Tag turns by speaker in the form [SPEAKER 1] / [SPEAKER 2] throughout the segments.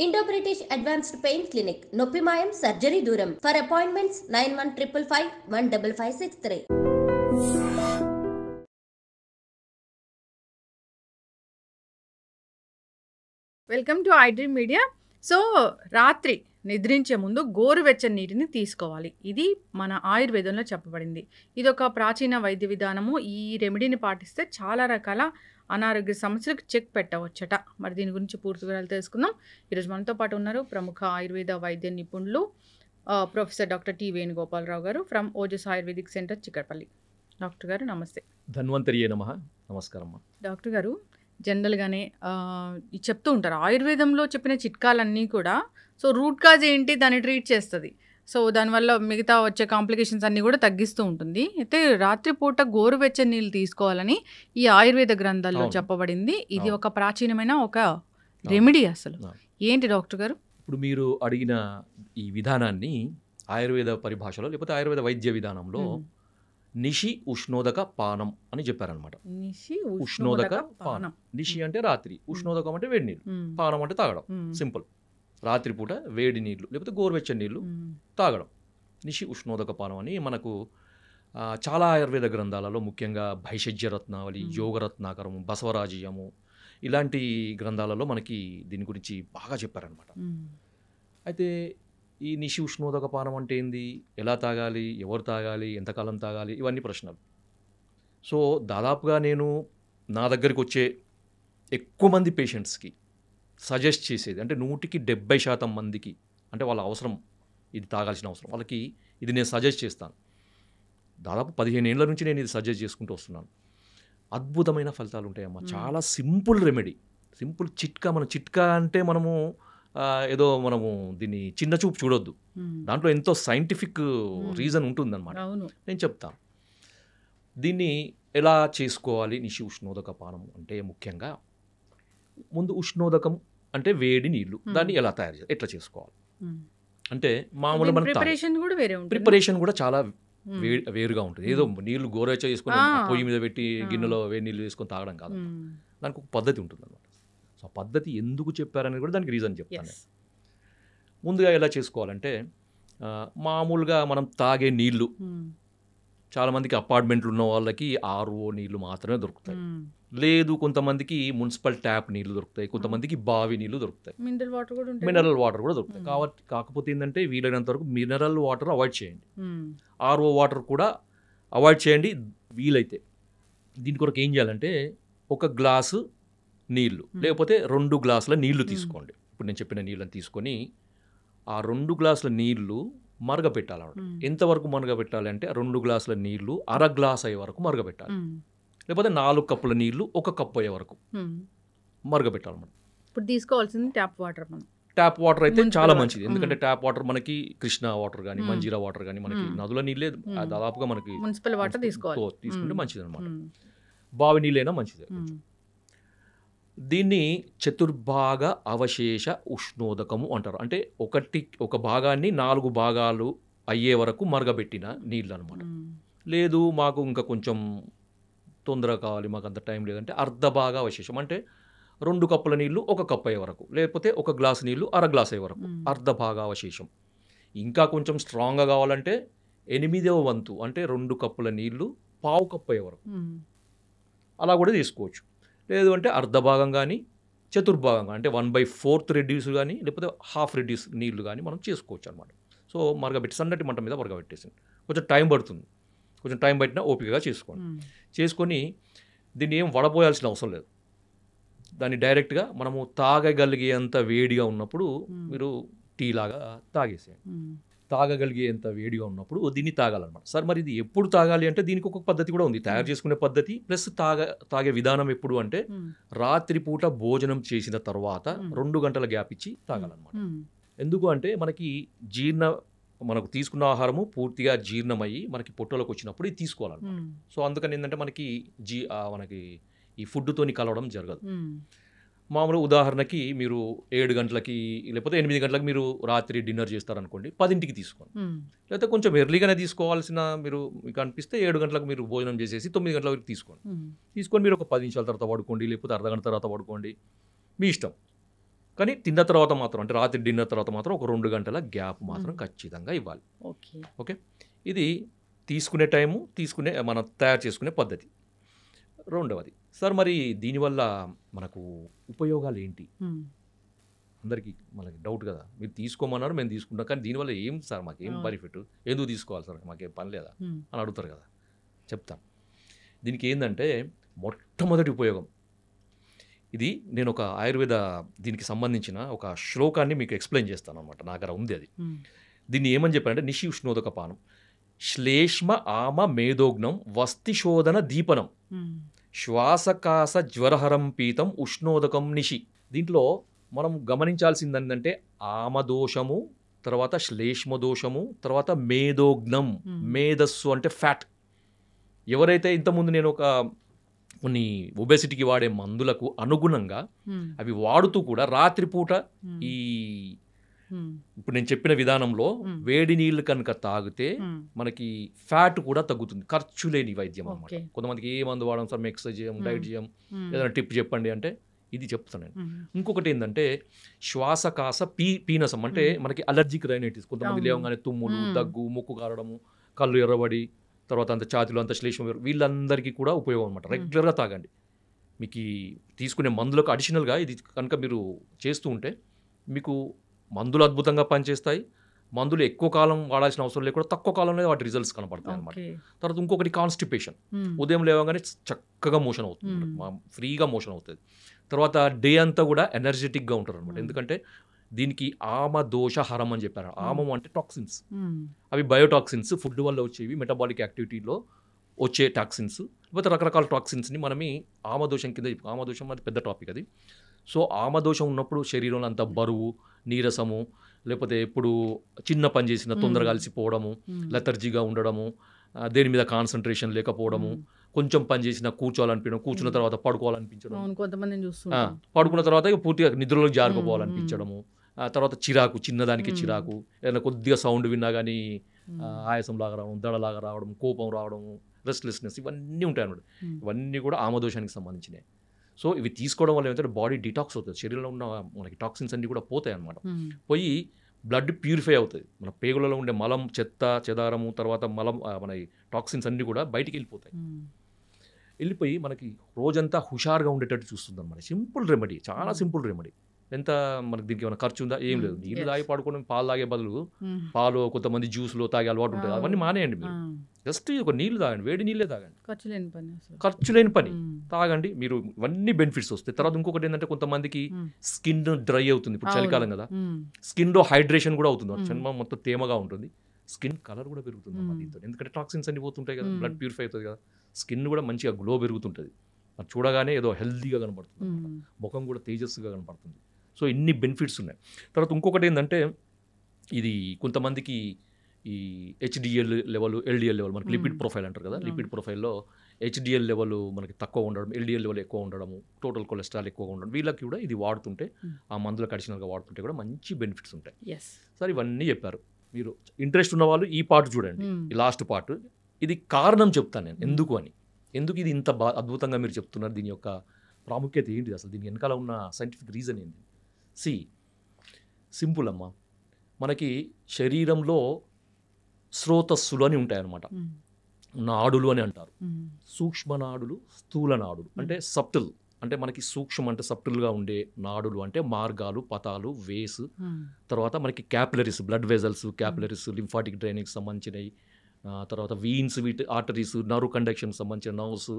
[SPEAKER 1] Indo British advanced pain clinic నొప్పి మాయం surgery దూరం for appointments 9155515563.
[SPEAKER 2] Welcome to iDream media. So రాత్రి నిద్రించే ముందు గోరువెచ్చని నీటిని తీసుకోవాలి. ఇది మన ఆయుర్వేదంలో చెప్పబడింది. ఇది ఒక ప్రాచీన వైద్య విధానము. ఈ రెమెడీని పాటిస్తే చాలా రకాల అనారోగ్య సమస్యలకు చెక్ పెట్టవచ్చట. మరి దీని గురించి పూర్తి వివరాలు తెలుసుకుందాం. ఈరోజు మనతో పాటు ఉన్నారు ప్రముఖ ఆయుర్వేద వైద్య నిపుణులు ప్రొఫెసర్ డాక్టర్ టి వేణుగోపాలరావు గారు from Ojas ayurvedic centre Chikkadpally. Doctor గారు నమస్తే.
[SPEAKER 3] ధన్వంతరియే నమః. నమస్కారం.
[SPEAKER 2] డాక్టర్ గారు, జనరల్గానే చెప్తూ ఉంటారు ఆయుర్వేదంలో చెప్పిన చిట్కాలన్నీ కూడా సో రూట్ కాజ్ ఏంటి దాన్ని ట్రీట్ చేస్తుంది. సో దానివల్ల మిగతా వచ్చే కాంప్లికేషన్స్ అన్నీ కూడా తగ్గిస్తూ ఉంటుంది. అయితే రాత్రిపూట గోరువెచ్చని నీళ్ళు తీసుకోవాలని ఈ ఆయుర్వేద గ్రంథాల్లో చెప్పబడింది. ఇది ఒక ప్రాచీనమైన ఒక రెమెడీ. అసలు ఏంటి డాక్టర్ గారు?
[SPEAKER 3] ఇప్పుడు మీరు అడిగిన ఈ విధానాన్ని ఆయుర్వేద పరిభాషలో లేకపోతే ఆయుర్వేద వైద్య విధానంలో నిషి ఉష్ణోదక పానం అని చెప్పారనమాట. ఉష్ణోదక పానం. నిషి అంటే రాత్రి, ఉష్ణోదకం అంటే వేడి నీళ్ళు, పానం అంటే తాగడం. సింపుల్. రాత్రిపూట వేడి నీళ్ళు లేకపోతే గోరువెచ్చని నీళ్ళు తాగడం. నిషి ఉష్ణోదక పానం అని మనకు చాలా ఆయుర్వేద గ్రంథాలలో, ముఖ్యంగా భైషజ్య రత్నావళి, యోగరత్నాకరము, బసవరాజీయము ఇలాంటి గ్రంథాలలో మనకి దీని గురించి బాగా చెప్పారనమాట. అయితే ఈ నిషి ఉష్ణోదక పానం అంటే ఏంది, ఎలా తాగాలి, ఎవరు తాగాలి, ఎంతకాలం తాగాలి, ఇవన్నీ ప్రశ్నలు. సో దాదాపుగా నేను నా దగ్గరికి వచ్చే ఎక్కువ మంది పేషెంట్స్కి సజెస్ట్ చేసేది అంటే 170% మందికి, అంటే వాళ్ళ అవసరం, ఇది తాగాల్సిన అవసరం వాళ్ళకి ఇది నేను సజెస్ట్ చేస్తాను. దాదాపు 15 ఏళ్ళ నుంచి నేను ఇది సజెస్ట్ చేసుకుంటూ వస్తున్నాను. అద్భుతమైన ఫలితాలు ఉంటాయమ్మా. చాలా సింపుల్ రెమెడీ, సింపుల్ చిట్కా. మన చిట్కా అంటే మనము ఏదో మనము దీన్ని చిన్న చూపు చూడొద్దు, దాంట్లో ఎంతో సైంటిఫిక్ రీజన్ ఉంటుందన్నమాట. నేను చెప్తాను దీన్ని ఎలా చేసుకోవాలి. నిషి ఉష్ణోదక పానం అంటే ముఖ్యంగా ముందు ఉష్ణోదకం అంటే వేడి నీళ్ళు, దాన్ని ఎలా తయారు చేయాలి, ఎట్లా చేసుకోవాలి అంటే మామూలు మన ప్రిపరేషన్ కూడా చాలా వేరుగా ఉంటుంది. ఏదో నీళ్ళు గోరువెచ్చ చేసుకొని పొయ్యి మీద పెట్టి గిన్నెలో వేడి నీళ్ళు వేసుకొని తాగడం కాదు, దానికి ఒక పద్ధతి ఉంటుంది అన్నమాట. సో ఆ పద్ధతి ఎందుకు చెప్పారనేది కూడా దానికి రీజన్ చెప్తాను. ముందుగా ఎలా చేసుకోవాలంటే మామూలుగా మనం తాగే నీళ్ళు, చాలామందికి అపార్ట్మెంట్లు ఉన్న వాళ్ళకి ఆర్ఓ నీళ్ళు మాత్రమే దొరుకుతాయి. లేదు కొంతమందికి మున్సిపల్ ట్యాప్ నీళ్ళు దొరుకుతాయి, కొంతమందికి బావి నీళ్ళు దొరుకుతాయి, మినరల్ వాటర్ కూడా దొరుకుతాయి. కాకపోతే ఏంటంటే వీలైనంత వరకు మినరల్ వాటర్ అవాయిడ్ చేయండి, ఆర్ఓ వాటర్ కూడా అవాయిడ్ చేయండి వీలైతే. దీని కొరకు ఏం చేయాలంటే ఒక గ్లాసు నీళ్ళు లేకపోతే 2 గ్లాసుల నీళ్లు తీసుకోండి. ఇప్పుడు నేను చెప్పిన నీళ్ళని తీసుకొని ఆ 2 గ్లాసుల నీళ్లు మరగపెట్టాలన్నమాట. ఎంతవరకు మరగపెట్టాలి అంటే 2 గ్లాసుల నీళ్లు అర గ్లాస్ అయ్యే వరకు మరగపెట్టాలి, లేకపోతే 4 కప్పుల నీళ్లు 1 కప్పు అయ్యే వరకు మరగపెట్టాలన్నమాట.
[SPEAKER 2] ఇప్పుడు తీసుకోవాల్సింది ట్యాప్ వాటర్.
[SPEAKER 3] ట్యాప్ వాటర్ అయితే చాలా మంచిది, ఎందుకంటే ట్యాప్ వాటర్ మనకి కృష్ణా వాటర్ కానీ మంజీరా వాటర్ కానీ మనకి నదుల నీళ్ళే దాదాపుగా మనకి
[SPEAKER 2] మున్సిపల్ వాటర్
[SPEAKER 3] తీసుకుంటే మంచిది అనమాట. బావి నీళ్ళైనా మంచిదే. దీన్ని చతుర్భాగ అవశేష ఉష్ణోదకము అంటారు. అంటే ఒక భాగాన్ని 4 భాగాలు అయ్యే వరకు మరగబెట్టిన నీళ్ళు అనమాట. లేదు మాకు ఇంకా కొంచెం తొందరగా కావాలి, మాకు అంత టైం లేదంటే అర్ధ భాగ అవశేషం, అంటే 2 కప్పుల నీళ్ళు 1 కప్పు అయ్యే వరకు, లేకపోతే 1 గ్లాసు నీళ్ళు అర గ్లాస్ అయ్యే వరకు అర్ధ భాగ అవశేషం. ఇంకా కొంచెం స్ట్రాంగ్గా కావాలంటే 8వ వంతు, అంటే 2 కప్పుల నీళ్ళు 1/2 కప్పు అయ్యే వరకు అలా కూడా తీసుకోవచ్చు. లేదు అంటే అర్ధ భాగం కానీ చతుర్భాగంగా అంటే 1/4 రెడ్యూస్ కానీ లేకపోతే హాఫ్ రెడ్యూస్ నీళ్లు కానీ మనం చేసుకోవచ్చు అనమాట. సో మరగబెట్టి సన్నటి మంట మీద మరగబెట్టేసి కొంచెం టైం పడుతుంది, కొంచెం టైం పట్టినా ఓపికగా చేసుకొని దీన్ని ఏం వడపోయాల్సిన అవసరం లేదు. దాన్ని డైరెక్ట్గా మనము తాగగలిగేంత వేడిగా ఉన్నప్పుడు మీరు టీ లాగా తాగేసేయండి. తాగగలిగేంత వేడిగా ఉన్నప్పుడు దీన్ని తాగాలన్నమాట. సార్ మరి ఇది ఎప్పుడు తాగాలి అంటే దీనికి ఒక పద్ధతి కూడా ఉంది, తయారు చేసుకునే పద్ధతి ప్లస్ తాగే విధానం. ఎప్పుడు అంటే రాత్రిపూట భోజనం చేసిన తర్వాత 2 గంటల గ్యాప్ ఇచ్చి తాగాలన్నమాట. ఎందుకు అంటే మనకు తీసుకున్న ఆహారము పూర్తిగా జీర్ణమయ్యి మనకి పొట్టలోకి వచ్చినప్పుడు ఇది తీసుకోవాలన్నమాట. సో అందుకని ఏంటంటే మనకి ఈ ఫుడ్తోని కలవడం జరగదు. మామూలు ఉదాహరణకి మీరు 7 గంటలకి లేకపోతే 8 గంటలకు మీరు రాత్రి డిన్నర్ చేస్తారనుకోండి, 10ంటికి తీసుకోండి. లేకపోతే కొంచెం ఎర్లీగానే తీసుకోవాల్సిన మీకు అనిపిస్తే 7 గంటలకు మీరు భోజనం చేసేసి 9 గంటల వరకు తీసుకొని మీరు ఒక 10 నిమిషాల తర్వాత పడుకోండి, లేకపోతే అర్ధ గంట తర్వాత పడుకోండి, మీ ఇష్టం. కానీ తిన్న తర్వాత మాత్రం అంటే రాత్రి డిన్నర్ తర్వాత మాత్రం ఒక 2 గంటల గ్యాప్ మాత్రం ఖచ్చితంగా ఇవ్వాలి. ఓకే, ఇది తీసుకునే టైము, మనం తయారు చేసుకునే పద్ధతి. రెండవది, సార్ మరి దీనివల్ల మనకు ఉపయోగాలు ఏంటి? అందరికీ మనకి డౌట్ కదా, మీరు తీసుకోమన్నారు మేము తీసుకుంటాం, కానీ దీనివల్ల ఏం సార్ మాకేం బెనిఫిట్, ఎందుకు తీసుకోవాలి సార్, మాకేం పని లేదా అని అడుగుతారు కదా. చెప్తాను. దీనికి ఏంటంటే మొట్టమొదటి ఉపయోగం ఇది, నేను ఒక ఆయుర్వేద దీనికి సంబంధించిన ఒక శ్లోకాన్ని మీకు ఎక్స్ప్లెయిన్ చేస్తాను అనమాట. నా దగ్గర ఉంది అది. దీన్ని ఏమని చెప్పారంటే నిషి ఉష్ణోదక పానం శ్లేష్మ ఆమ మేధోగ్నం వస్తిశోధన దీపనం శ్వాసకాస జ్వరహరం పీతం ఉష్ణోదకం నిషి. దీంట్లో మనం గమనించాల్సింది ఏంటంటే ఆమదోషము, తర్వాత శ్లేష్మదోషము, తర్వాత మేధోగ్నం, మేధస్సు అంటే ఫ్యాట్. ఎవరైతే ఇంతకుముందు నేను కొన్ని ఒబెసిటీకి వాడే మందులకు అనుగుణంగా అవి వాడుతూ కూడా రాత్రిపూట ఈ ఇప్పుడు నేను చెప్పిన విధానంలో వేడి నీళ్ళు కనుక తాగితే మనకి ఫ్యాట్ కూడా తగ్గుతుంది. ఖర్చు లేని వైద్యం అన్నమాట. కొంతమందికి ఏ మందు వాడడం సార్, ఎక్సర్సైజ్ చేయం, డైట్ చేయం, ఏదైనా టిప్ చెప్పండి అంటే ఇది చెప్తాను నేను. ఇంకొకటి ఏంటంటే శ్వాసకాస పీనసం, అంటే మనకి అలర్జిక్ రైనైటిస్, కొంతమంది లేవగానే తుమ్ములు, దగ్గు, ముక్కు కారడము, కళ్ళు ఎర్రబడి, తర్వాత అంత ఛాతీలో అంత శ్లేష్మ, వీళ్ళందరికీ కూడా ఉపయోగం అనమాట. రెగ్యులర్గా తాగండి. మీకు తీసుకునే మందులకు అడిషనల్గా ఇది కనుక మీరు చేస్తూ ఉంటే మీకు మందులు అద్భుతంగా పనిచేస్తాయి. మందులు ఎక్కువ కాలం వాడాల్సిన అవసరం లేకుండా తక్కువ కాలంలో వాటి రిజల్ట్స్ కనపడతాయి అనమాట. తర్వాత ఇంకొకటి కాన్స్టిపేషన్, ఉదయం లేవగానే చక్కగా మోషన్ అవుతుంది, ఫ్రీగా మోషన్ అవుతుంది. తర్వాత డే అంతా కూడా ఎనర్జెటిక్గా ఉంటారు అనమాట. ఎందుకంటే దీనికి ఆమదోషహరం అని చెప్పారు. ఆమం అంటే టాక్సిన్స్, అవి బయోటాక్సిన్స్, ఫుడ్ వల్ల వచ్చేవి, మెటబాలిక్ యాక్టివిటీలో వచ్చే టాక్సిన్స్, లేకపోతే రకరకాల టాక్సిన్స్ని మనమి ఆమదోషం కింద చెప్పు. ఆమదోషం అది పెద్ద టాపిక్ అది. సో ఆమదోషం ఉన్నప్పుడు శరీరంలో అంత బరువు, నీరసము, లేకపోతే ఎప్పుడు చిన్న పని చేసిన తొందరగా అలసిపోవడము, లెథర్జీగా ఉండడము, దేని మీద కాన్సన్ట్రేషన్ లేకపోవడము, కొంచెం పని చేసినా కూర్చోవాలనిపించడం, కూర్చున్న తర్వాత పడుకోవాలనిపించడం, పడుకున్న తర్వాత పూర్తిగా నిద్రలో జారుకోపోవాలనిపించడము, తర్వాత చిరాకు, చిన్నదానికి చిరాకు, ఏదైనా కొద్దిగా సౌండ్ విన్నా కానీ ఆయాసం లాగా రావడం, దడలాగా రావడం, కోపం రావడం, రెస్ట్లెస్నెస్, ఇవన్నీ ఉంటాయి అన్నమాట. ఇవన్నీ కూడా ఆమదోషానికి సంబంధించినవి. సో ఇవి తీసుకోవడం వల్ల ఏమంటే బాడీ డిటాక్స్ అవుతుంది, శరీరంలో ఉన్న మనకి టాక్సిన్స్ అన్నీ కూడా పోతాయి అన్నమాట. పోయి బ్లడ్ ప్యూరిఫై అవుతుంది, మన పేగులలో ఉండే మలం, చెత్త చెదారము, తర్వాత మలం, మన టాక్సిన్స్ అన్నీ కూడా బయటికి వెళ్ళిపోతాయి. వెళ్ళిపోయి మనకి రోజంతా హుషారుగా ఉండేటట్టు చూస్తుంది అన్నమాట. సింపుల్ రెమెడీ, చాలా సింపుల్ రెమెడీ. ఎంత మనకి దీనికి ఏమైనా ఖర్చు ఉందా? ఏం లేదు. నీళ్ళు తాగి పడుకోవడం, పాలు తాగే బదులు పాలు, కొంతమంది జ్యూస్లో తాగే అలవాటు ఉంటుంది, అవన్నీ మానేయండి. మీరు జస్ట్ ఒక నీళ్ళు తాగండి, వేడి నీళ్ళే తాగండి, ఖర్చు లేని పని తాగండి. మీరు ఇవన్నీ బెనిఫిట్స్ వస్తాయి. తర్వాత ఇంకొకటి ఏంటంటే కొంతమందికి స్కిన్ డ్రై అవుతుంది, ఇప్పుడు చలికాలం కదా, స్కిన్లో హైడ్రేషన్ కూడా అవుతుంది, చర్మం మొత్తం తేమగా ఉంటుంది, స్కిన్ కలర్ కూడా పెరుగుతుంది దీంతో. ఎందుకంటే టాక్సిన్స్ అన్ని పోతుంటాయి కదా, బ్లడ్ ప్యూరిఫై అవుతుంది కదా, స్కిన్ కూడా మంచిగా గ్లో పెరుగుతుంటుంది, చూడగానే ఏదో హెల్తీగా కనపడుతుంది, ముఖం కూడా తేజస్సుగా కనపడుతుంది. సో ఇన్ని బెనిఫిట్స్ ఉన్నాయి. తర్వాత ఇంకొకటి ఏంటంటే ఇది కొంతమందికి ఈ హెచ్డిఎల్ లెవెల్, ఎల్డిఎల్ లెవెల్, మనకి లిపిడ్ ప్రొఫైల్ అంటారు కదా, లిపిడ్ ప్రొఫైల్లో హెచ్డిఎల్ లెవెల్ మనకి తక్కువ ఉండడం, ఎల్డిఎల్ లెవెల్ ఎక్కువ ఉండడము, టోటల్ కొలెస్ట్రాల్ ఎక్కువగా ఉండడం, వీళ్ళకి కూడా ఇది వాడుతుంటే, ఆ మందులకు అడిషనల్గా వాడుతుంటే కూడా మంచి బెనిఫిట్స్ ఉంటాయి. సరే ఇవన్నీ చెప్పారు. మీరు ఇంట్రెస్ట్ ఉన్న వాళ్ళు ఈ పార్ట్ చూడండి, ఈ లాస్ట్ పార్ట్. ఇది కారణం చెప్తాను నేను ఎందుకు అని, ఎందుకు ఇది ఇంత అద్భుతంగా మీరు చెప్తున్నారు, దీని యొక్క ప్రాముఖ్యత ఏంటిది, అసలు దీని వెనకాల ఉన్న సైంటిఫిక్ రీజన్ ఏంటి. సింపుల్ అమ్మా, మనకి శరీరంలో స్రోతస్సులు అని ఉంటాయన్నమాట, నాడులు అని అంటారు. సూక్ష్మ నాడులు, స్థూల నాడులు అంటే సప్టిల్, అంటే మనకి సూక్ష్మ అంటే సప్టిల్గా ఉండే నాడులు అంటే మార్గాలు, పతాలు, వేస్, తర్వాత మనకి capillaries, blood vessels, capillaries, lymphatic డ్రైనేజ్కి సంబంధించినవి, తర్వాత వీన్స్, వీటి ఆర్టరీస్, నర్వ్ కండక్షన్కి సంబంధించిన నర్వ్స్,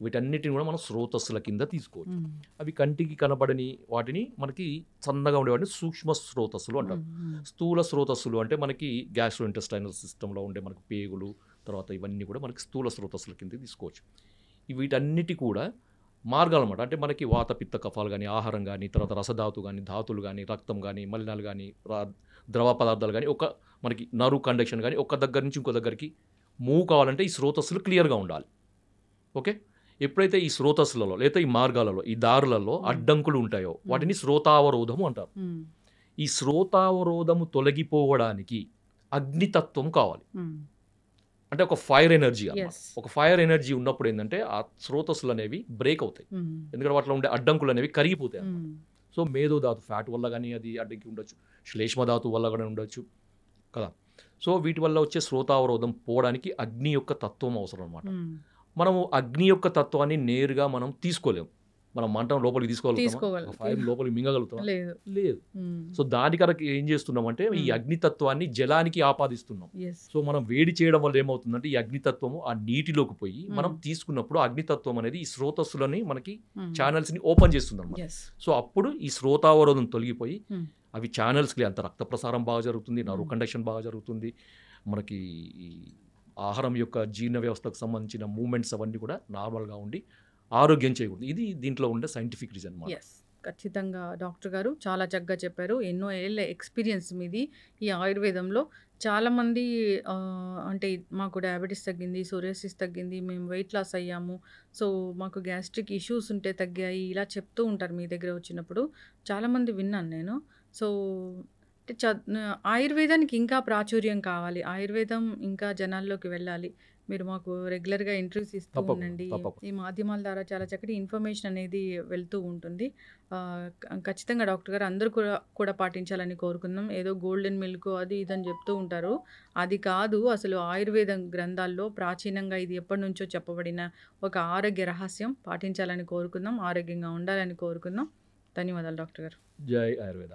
[SPEAKER 3] వీటన్నిటిని కూడా మనం స్రోతస్సుల కింద తీసుకోవచ్చు. అవి కంటికి కనబడని వాటిని మనకి సన్నగా ఉండేవాటిని సూక్ష్మ స్రోతస్సులు అంటారు. స్థూల స్రోతస్సులు అంటే మనకి గ్యాస్ట్రో ఇంటెస్టైనల్ సిస్టంలో ఉండే మనకి పేగులు, తర్వాత ఇవన్నీ కూడా మనకి స్థూల స్రోతస్సుల కింద తీసుకోవచ్చు. వీటన్నిటి కూడా మార్గాలు అన్నమాట. అంటే మనకి వాత, పిత్త, కఫాలు కానీ, ఆహారం కానీ, తర్వాత రసధాతు కానీ, ధాతులు కానీ, రక్తం కానీ, మలినాలు కానీ, ద్రవ పదార్థాలు కానీ, ఒక మనకి నర్వ్ కండక్షన్ కానీ ఒక దగ్గర నుంచి ఇంకో దగ్గరికి మూవ్ కావాలంటే ఈ స్రోతస్సులు క్లియర్గా ఉండాలి. ఓకే, ఎప్పుడైతే ఈ స్రోతస్సులలో లేదా ఈ మార్గాలలో, ఈ దారులలో అడ్డంకులు ఉంటాయో వాటిని స్రోతావరోధము అంటారు. ఈ స్రోతావరోధము తొలగిపోవడానికి అగ్నితత్వం కావాలి. అంటే ఒక ఫైర్ ఎనర్జీ అన్నమాట. ఒక ఫైర్ ఎనర్జీ ఉన్నప్పుడు ఏంటంటే ఆ స్రోతస్సులు అనేవి బ్రేక్ అవుతాయి, ఎందుకంటే వాటిలో ఉండే అడ్డంకులు అనేవి కరిగిపోతాయి అన్నమాట. సో మేధో ధాతు ఫ్యాట్ వల్ల కానీ అది అడ్డంకి ఉండొచ్చు, శ్లేష్మ ధాతు వల్ల కూడా ఉండొచ్చు కదా. సో వీటి వల్ల వచ్చే శ్రోతావరోధం పోవడానికి అగ్ని యొక్క తత్వం అవసరం అనమాట. మనము అగ్ని యొక్క తత్వాన్ని నేరుగా మనం తీసుకోలేము. మనం మంటను లోపలికి తీసుకోగలుగుతాం, ఫైర్ లోపలికి మింగగలుగుతాం లేదు. సో దానికరకు ఏం చేస్తున్నామంటే ఈ అగ్నితత్వాన్ని జలానికి ఆపాదిస్తున్నాం. సో మనం వేడి చేయడం వల్ల ఏమవుతుందంటే ఈ అగ్నితత్వము ఆ నీటిలోకి పోయి మనం తీసుకున్నప్పుడు అగ్నితత్వం అనేది ఈ స్రోతస్సులని మనకి ఛానల్స్ ని ఓపెన్ చేస్తుంది అన్నమాట. సో అప్పుడు ఈ శ్రోతావరోధం తొలగిపోయి అవి ఛానల్స్కి అంత రక్త ప్రసారం బాగా జరుగుతుంది, నర్వ్ కండక్షన్ బాగా జరుగుతుంది, మనకి ఈ ఆహారం యొక్క జీర్ణ వ్యవస్థకు సంబంధించిన మూమెంట్స్ అవన్నీ కూడా నార్మల్గా ఉండి ఆరోగ్యం చేయకూడదు. ఇది దీంట్లో ఉండే సైంటిఫిక్ రీజన్ అన్నమాట.
[SPEAKER 2] ఖచ్చితంగా డాక్టర్ గారు చాలా చక్కగా చెప్పారు. ఎన్నో ఏళ్ళ ఎక్స్పీరియన్స్ మీది ఈ ఆయుర్వేదంలో. చాలామంది అంటే మాకు డయాబెటీస్ తగ్గింది, సోరియాసిస్ తగ్గింది, మేము వెయిట్ లాస్ అయ్యాము, సో మాకు గ్యాస్ట్రిక్ ఇష్యూస్ ఉంటే తగ్గాయి, ఇలా చెప్తూ ఉంటారు మీ దగ్గర వచ్చినప్పుడు. చాలామంది విన్నాను నేను. సో అంటే ఆయుర్వేదానికి ఇంకా ప్రాచుర్యం కావాలి, ఆయుర్వేదం ఇంకా జనాల్లోకి వెళ్ళాలి. మీరు మాకు రెగ్యులర్గా ఇంటర్వ్యూస్ ఇస్తూ ఉండండి. ఈ మాధ్యమాల ద్వారా చాలా చక్కటి ఇన్ఫర్మేషన్ అనేది వెళ్తూ ఉంటుంది. ఖచ్చితంగా డాక్టర్ గారు అందరూ కూడా పాటించాలని కోరుకుందాం. ఏదో గోల్డెన్ మిల్క్ అది ఇదని చెప్తూ ఉంటారు, అది కాదు. అసలు ఆయుర్వేదం గ్రంథాల్లో ప్రాచీనంగా ఇది ఎప్పటి నుంచో చెప్పబడిన ఒక ఆరోగ్య రహస్యం. పాటించాలని కోరుకుందాం, ఆరోగ్యంగా ఉండాలని కోరుకుందాం. ధన్యవాదాలు డాక్టర్ గారు.
[SPEAKER 3] జై ఆయుర్వేద.